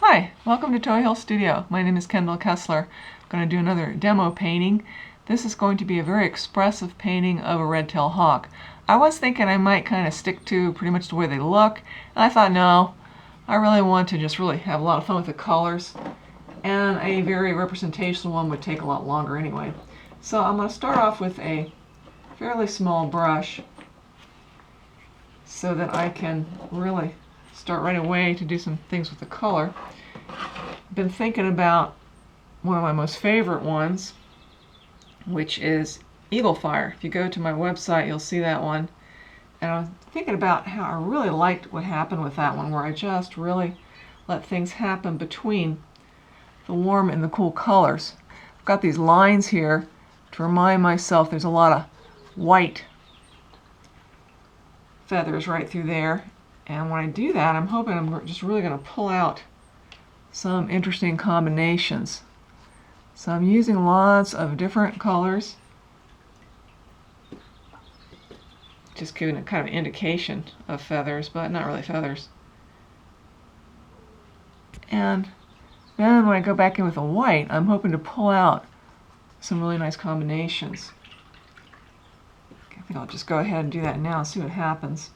Hi, welcome to Toy Hill Studio. My name is Kendall Kessler. I'm going to do another demo painting. This is going to be a very expressive painting of a red-tailed hawk. I was thinking I might kind of stick to pretty much the way they look, and I thought no, I really want to just really have a lot of fun with the colors, and a very representational one would take a lot longer anyway. So I'm going to start off with a fairly small brush so that I can really start right away to do some things with the color. I've been thinking about one of my most favorite ones, which is Eagle Fire. If you go to my website, you'll see that one. And I was thinking about how I really liked what happened with that one, where I just really let things happen between the warm and the cool colors. I've got these lines here to remind myself there's a lot of white feathers right through there. And when I do that, I'm hoping I'm just really going to pull out some interesting combinations. So I'm using lots of different colors, just giving a kind of indication of feathers, but not really feathers. And then when I go back in with the white, I'm hoping to pull out some really nice combinations. I think I'll just go ahead and do that now and see what happens.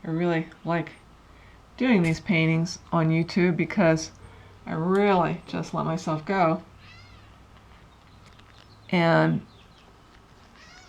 I really like doing these paintings on YouTube because I really just let myself go. And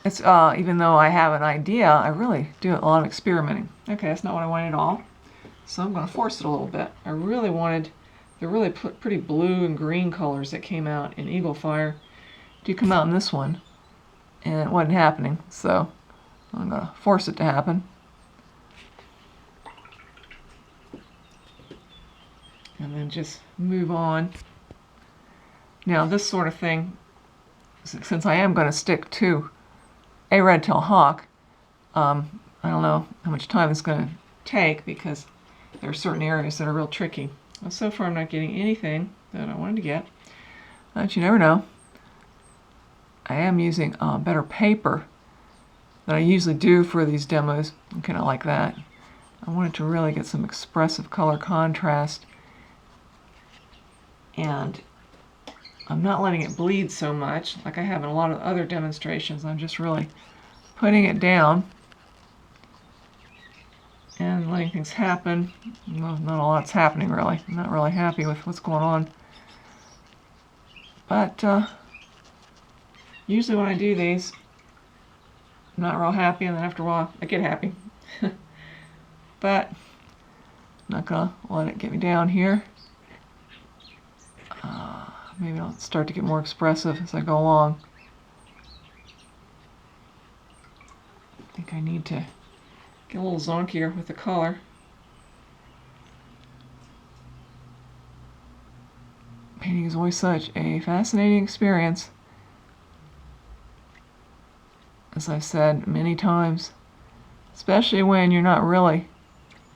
it's even though I have an idea, I really do a lot of experimenting. Okay, that's not what I wanted at all. So I'm going to force it a little bit. I really wanted the really pretty blue and green colors that came out in Eagle Fire to come out in this one. And it wasn't happening, so I'm going to force it to happen. And then just move on. Now this sort of thing, since I am going to stick to a red-tailed hawk, I don't know how much time it's going to take because there are certain areas that are real tricky. Well, so far I'm not getting anything that I wanted to get, but you never know. I am using better paper than I usually do for these demos, kind of like that. I wanted to really get some expressive color contrast, and I'm not letting it bleed so much like I have in a lot of other demonstrations. I'm just really putting it down and letting things happen. Well, not a lot's happening really. I'm not really happy with what's going on. But usually when I do these, I'm not real happy, and then after a while I get happy. But I'm not gonna let it get me down here. Maybe I'll start to get more expressive as I go along. I think I need to get a little zonkier with the color. Painting is always such a fascinating experience, as I've said many times, especially when you're not really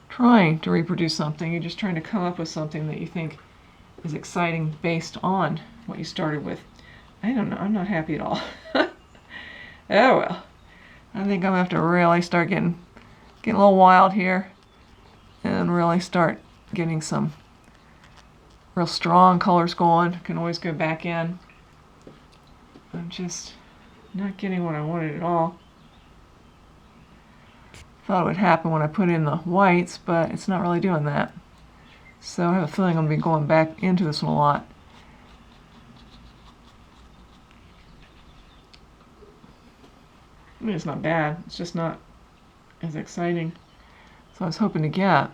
trying to reproduce something, you're just trying to come up with something that you think is exciting based on what you started with. I don't know, I'm not happy at all. Oh well. I think I'm gonna have to really start getting a little wild here and really start getting some real strong colors going. Can always go back in. I'm just not getting what I wanted at all. Thought it would happen when I put in the whites, but it's not really doing that. So I have a feeling I'm going to be going back into this one a lot. I mean, it's not bad. It's just not as exciting. So I was hoping to get.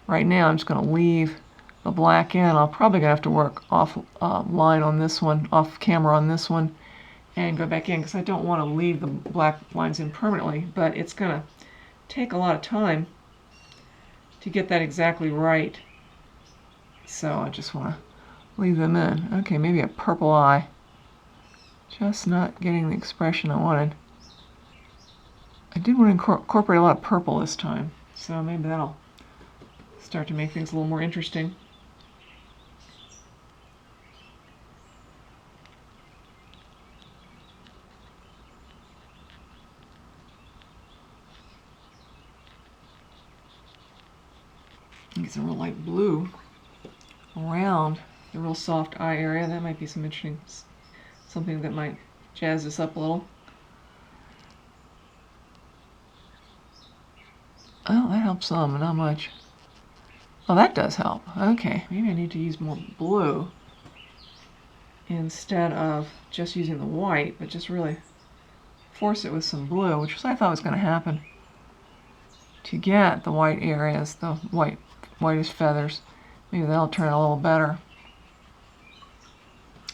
Right now I'm just going to leave the black in. I'll probably going to have to work off line on this one, off camera on this one, and go back in because I don't want to leave the black lines in permanently, but it's going to take a lot of time to get that exactly right. So I just want to leave them in. Okay, maybe a purple eye. Just not getting the expression I wanted. I did want to incorporate a lot of purple this time, so maybe that'll start to make things a little more interesting. Get some real light blue around the real soft eye area. That might be some interesting, something that might jazz this up a little. Oh, that helps some, but not much. Oh, that does help. Okay, maybe I need to use more blue instead of just using the white, but just really force it with some blue, which I thought was going to happen, to get the white areas, the whitish feathers. Maybe that'll turn out a little better.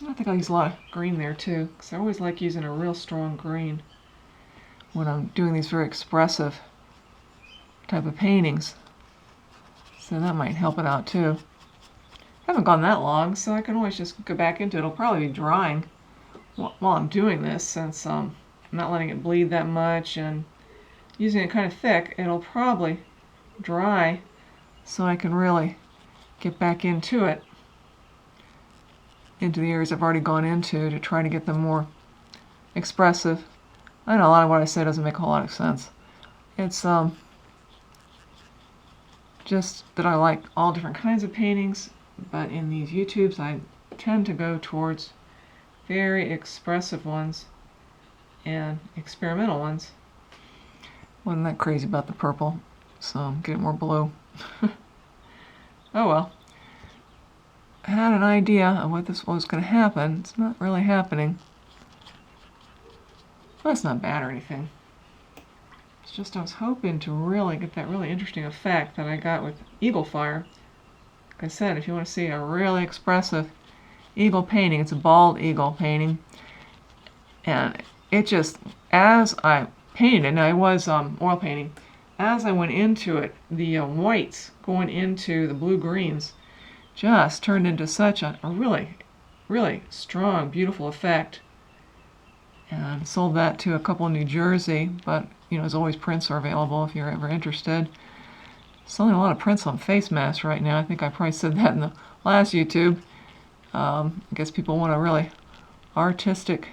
I think I'll use a lot of green there too, because I always like using a real strong green when I'm doing these very expressive type of paintings. So that might help it out too. I haven't gone that long, so I can always just go back into it. It'll probably be drying while I'm doing this, since I'm not letting it bleed that much and using it kind of thick. It'll probably dry so I can really get back into it, into the areas I've already gone into, to try to get them more expressive. I know a lot of what I say doesn't make a whole lot of sense. It's just that I like all different kinds of paintings, but in these YouTubes I tend to go towards very expressive ones and experimental ones. Wasn't that crazy about the purple, so I'm getting more blue. Oh well. I had an idea of what this was going to happen. It's not really happening. Well, it's not bad or anything. It's just I was hoping to really get that really interesting effect that I got with eagle fire. Like I said, if you want to see a really expressive eagle painting, it's a bald eagle painting. And it just, as I painted it, and I was oil painting, as I went into it, the whites going into the blue-greens just turned into such a really, really strong, beautiful effect. And sold that to a couple in New Jersey, but as always, prints are available if you're ever interested. Selling a lot of prints on face masks right now. I think I probably said that in the last YouTube. I guess people want a really artistic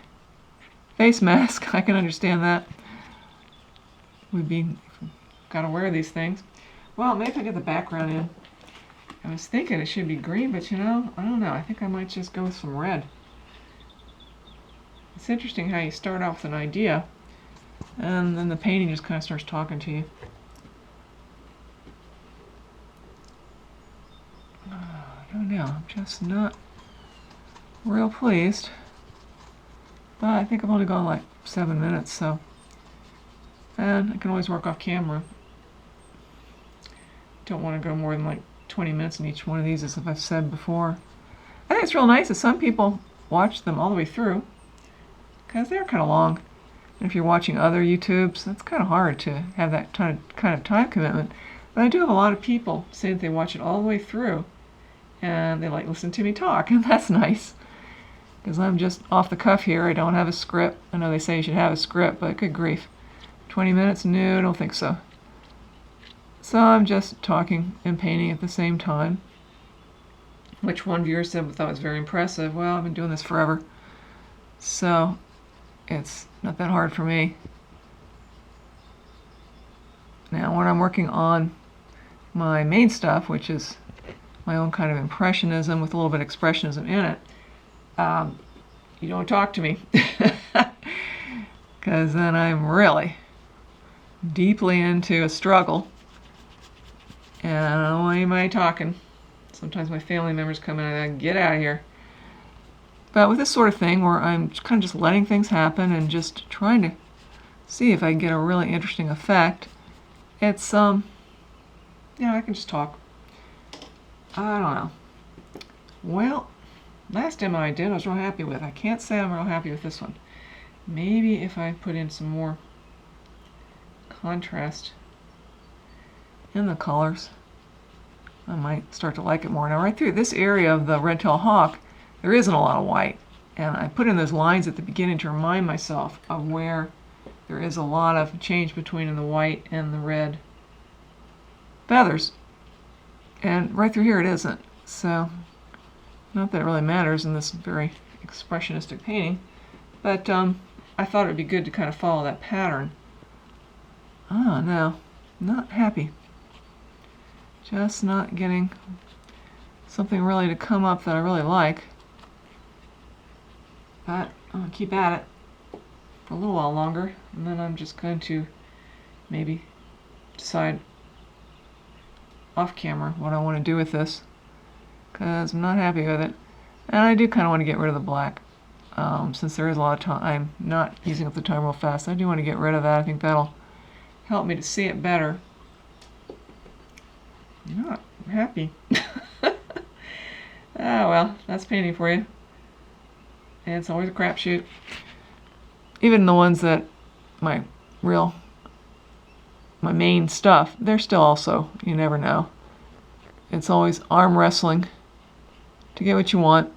face mask. I can understand that. Gotta wear these things. Well, maybe if I get the background in. I was thinking it should be green, but I don't know. I think I might just go with some red. It's interesting how you start off with an idea, and then the painting just kind of starts talking to you. I don't know. I'm just not real pleased. But I think I've only gone like 7 minutes, so. And I can always work off camera. Don't want to go more than like 20 minutes in each one of these, as I've said before. I think it's real nice that some people watch them all the way through, because they're kind of long. And if you're watching other YouTubes, that's kind of hard to have that kind of time commitment. But I do have a lot of people say that they watch it all the way through, and they like listen to me talk, and that's nice. Because I'm just off the cuff here. I don't have a script. I know they say you should have a script, but good grief. 20 minutes? No, I don't think so. So I'm just talking and painting at the same time, which one viewer said thought was very impressive. Well, I've been doing this forever, so it's not that hard for me. Now, when I'm working on my main stuff, which is my own kind of impressionism with a little bit of expressionism in it, you don't talk to me, because then I'm really deeply into a struggle, and I don't want anybody talking. Sometimes my family members come in and I get out of here. But with this sort of thing, where I'm kind of just letting things happen and just trying to see if I can get a really interesting effect, it's I can just talk. I don't know. Well, last demo I did, I was real happy with. I can't say I'm real happy with this one. Maybe if I put in some more contrast in the colors, I might start to like it more. Now, right through this area of the red-tailed hawk, there isn't a lot of white, and I put in those lines at the beginning to remind myself of where there is a lot of change between the white and the red feathers. And right through here it isn't, so not that it really matters in this very expressionistic painting, but I thought it would be good to kind of follow that pattern. No, not happy. Just not getting something really to come up that I really like. But I'm going to keep at it for a little while longer, and then I'm just going to maybe decide off camera what I want to do with this, because I'm not happy with it. And I do kind of want to get rid of the black. Since there is a lot of time, I'm not using up the time real fast. I do want to get rid of that. I think that'll help me to see it better. I'm not happy. Ah, well, that's painting for you. And it's always a crapshoot. Even the ones that my main stuff, they're still also, you never know. It's always arm wrestling to get what you want.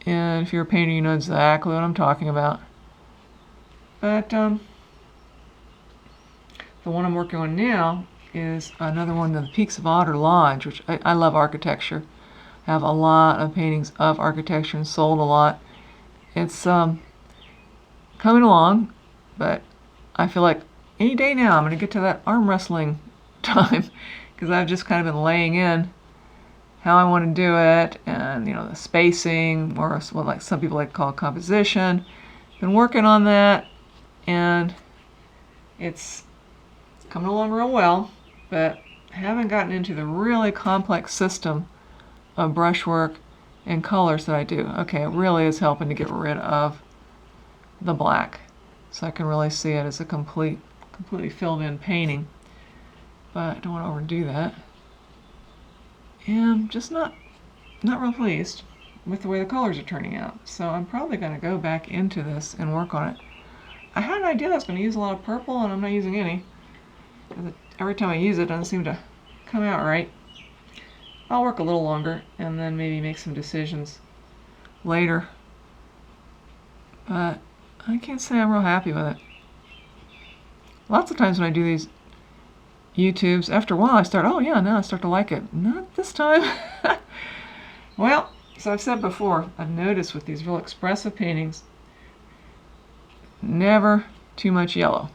And if you're a painter, you know exactly what I'm talking about. But the one I'm working on now is another one of the Peaks of Otter Lodge, which I love architecture. I have a lot of paintings of architecture and sold a lot. It's coming along, but I feel like any day now I'm going to get to that arm wrestling time, because I've just kind of been laying in how I want to do it, and the spacing, or what like some people like to call composition. Been working on that, and it's coming along real well, but I haven't gotten into the really complex system of brushwork and colors that I do. Okay, it really is helping to get rid of the black, so I can really see it as a completely filled in painting. But I don't want to overdo that. And I'm just not real pleased with the way the colors are turning out. So I'm probably going to go back into this and work on it. I had an idea I was going to use a lot of purple, and I'm not using any. Every time I use it, it doesn't seem to come out right. I'll work a little longer and then maybe make some decisions later. But I can't say I'm real happy with it. Lots of times when I do these YouTubes, after a while I start, oh yeah, now I start to like it. Not this time. Well, so I've said before, I've noticed with these real expressive paintings, never too much yellow.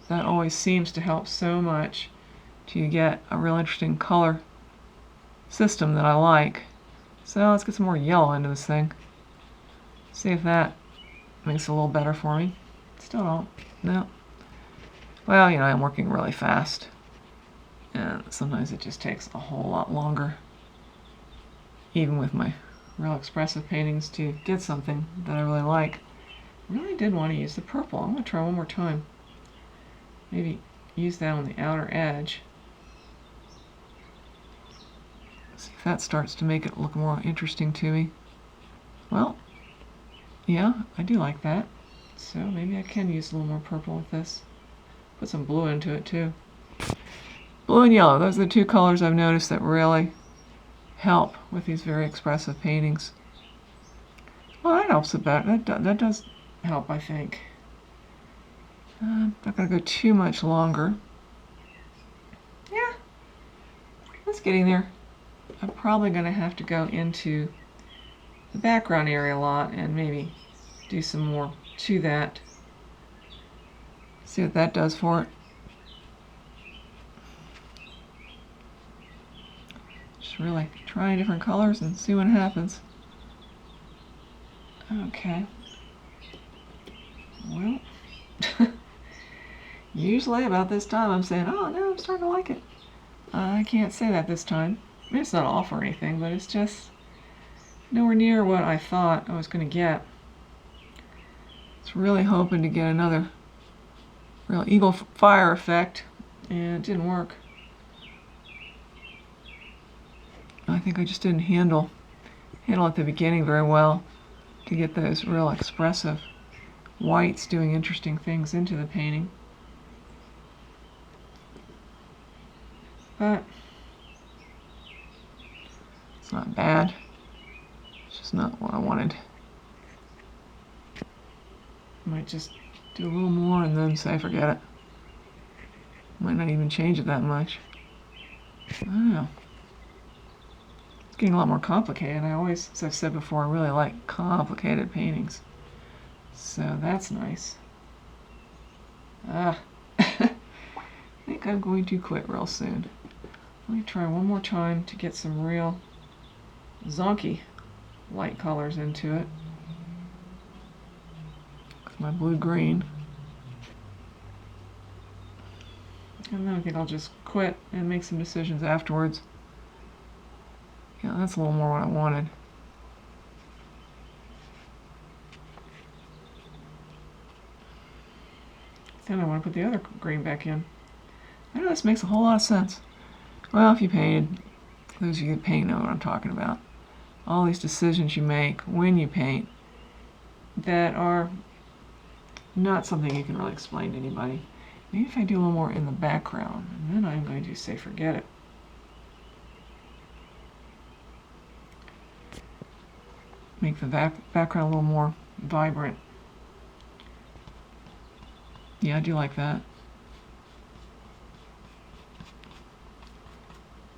That always seems to help so much to get a real interesting color system that I like. So let's get some more yellow into this thing. See if that makes it a little better for me. Still don't. No. Well, I'm working really fast, and sometimes it just takes a whole lot longer, even with my real expressive paintings, to get something that I really like. I really did want to use the purple. I'm going to try one more time. Maybe use that on the outer edge. See if that starts to make it look more interesting to me. Well, yeah, I do like that. So maybe I can use a little more purple with this. Put some blue into it too. Blue and yellow, those are the two colors I've noticed that really help with these very expressive paintings. Well, that helps a bit. That does help, I think. I'm not going to go too much longer. Yeah, that's getting there. I'm probably going to have to go into the background area a lot and maybe do some more to that. See what that does for it. Just really trying different colors and see what happens. Okay. Well, usually about this time I'm saying, oh no, I'm starting to like it. I can't say that this time. I mean, it's not off or anything, but it's just nowhere near what I thought I was going to get. It's really hoping to get another real eagle fire effect, and it didn't work. I think I just didn't handle at the beginning very well to get those real expressive whites doing interesting things into the painting. But it's not bad. It's just not what I wanted. I might just do a little more and then say forget it. Might not even change it that much. I don't know. It's getting a lot more complicated. I always, as I've said before, I really like complicated paintings. So that's nice. I think I'm going to quit real soon. Let me try one more time to get some real zonky light colors into it with my blue-green. And then I think I'll just quit and make some decisions afterwards. Yeah, that's a little more what I wanted. Then I want to put the other green back in. I know this makes a whole lot of sense. Well, if you painted, those of you that paint know what I'm talking about. All these decisions you make when you paint that are not something you can really explain to anybody. Maybe if I do a little more in the background, and then I'm going to say forget it. Make the background a little more vibrant. Yeah, I do like that.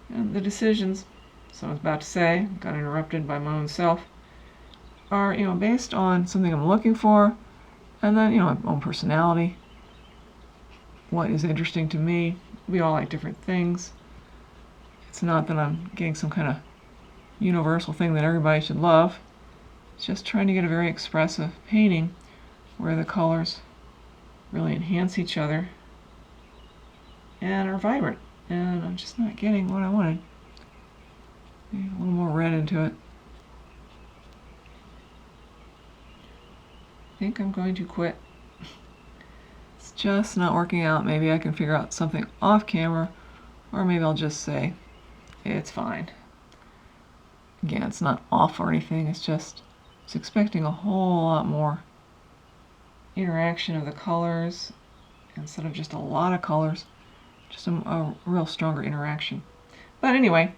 And the decisions, so I was about to say, got interrupted by my own self, are, based on something I'm looking for, and then, my own personality. What is interesting to me. We all like different things. It's not that I'm getting some kind of universal thing that everybody should love. It's just trying to get a very expressive painting where the colors really enhance each other and are vibrant. And I'm just not getting what I wanted. Maybe a little more red into it. I think I'm going to quit. It's just not working out. Maybe I can figure out something off camera, or maybe I'll just say it's fine. Again, it's not off or anything. It's just I was expecting a whole lot more interaction of the colors instead of just a lot of colors. Just a real stronger interaction. But anyway,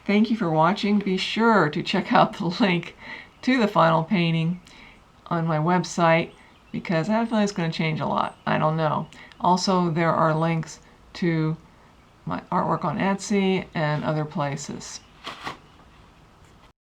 thank you for watching. Be sure to check out the link to the final painting on my website because I have a feeling it's going to change a lot. I don't know. Also, there are links to my artwork on Etsy and other places.